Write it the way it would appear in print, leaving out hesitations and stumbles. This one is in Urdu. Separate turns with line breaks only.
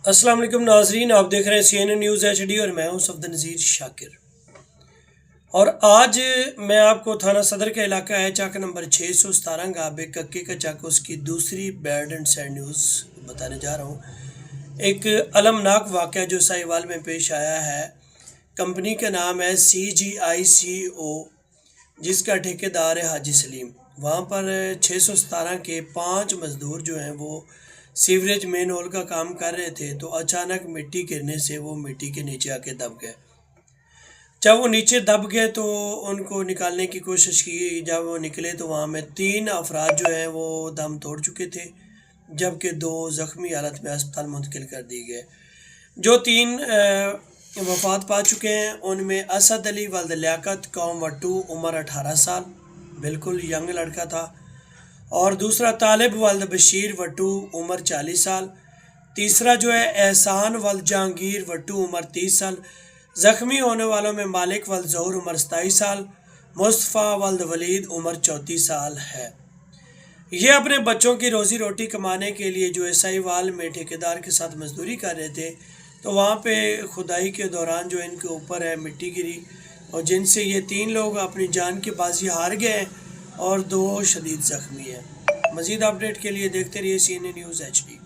السلام علیکم ناظرین، آپ دیکھ رہے ہیں CNN نیوز HD اور میں ہوں صفدر نذیر شاکر۔ اور آج میں آپ کو تھانہ صدر کا علاقہ ہے چاک نمبر 617 گابے ککے کا چاک اس کی دوسری بیڈ اینڈ سیڈ نیوز بتانے جا رہا ہوں۔ ایک المناک واقعہ جو ساہیوال میں پیش آیا ہے۔ کمپنی کا نام ہے CGICO، جس کا ٹھیکیدار ہے حاجی سلیم۔ وہاں پر 617 کے 5 مزدور جو ہیں وہ سیوریج مین ہول کا کام کر رہے تھے، تو اچانک مٹی گرنے سے وہ مٹی کے نیچے آ کے دب گئے۔ جب وہ نیچے دب گئے تو ان کو نکالنے کی کوشش کی۔ جب وہ نکلے تو وہاں میں 3 افراد جو ہیں وہ دم توڑ چکے تھے، جبکہ 2 زخمی حالت میں ہسپتال منتقل کر دی گئے۔ جو 3 وفات پا چکے ہیں ان میں اسد علی ولد لیاقت قوم وٹو، عمر 18 سال، بالکل ینگ لڑکا تھا۔ اور دوسرا طالب ولد بشیر وٹو، عمر 40 سال۔ تیسرا جو ہے احسان ولد جہانگیر وٹو، عمر 30 سال۔ زخمی ہونے والوں میں مالک ولد ظہور، عمر 27 سال، مصطفیٰ ولد ولید، عمر 34 سال ہے۔ یہ اپنے بچوں کی روزی روٹی کمانے کے لیے جو ساہیوال میں ٹھیکیدار کے ساتھ مزدوری کر رہے تھے، تو وہاں پہ کھدائی کے دوران جو ان کے اوپر ہے مٹی گری، اور جن سے یہ 3 لوگ اپنی جان کی بازی ہار گئے ہیں اور 2 شدید زخمی ہیں۔ مزید اپڈیٹ کے لیے دیکھتے رہیے CNN نیوز HD۔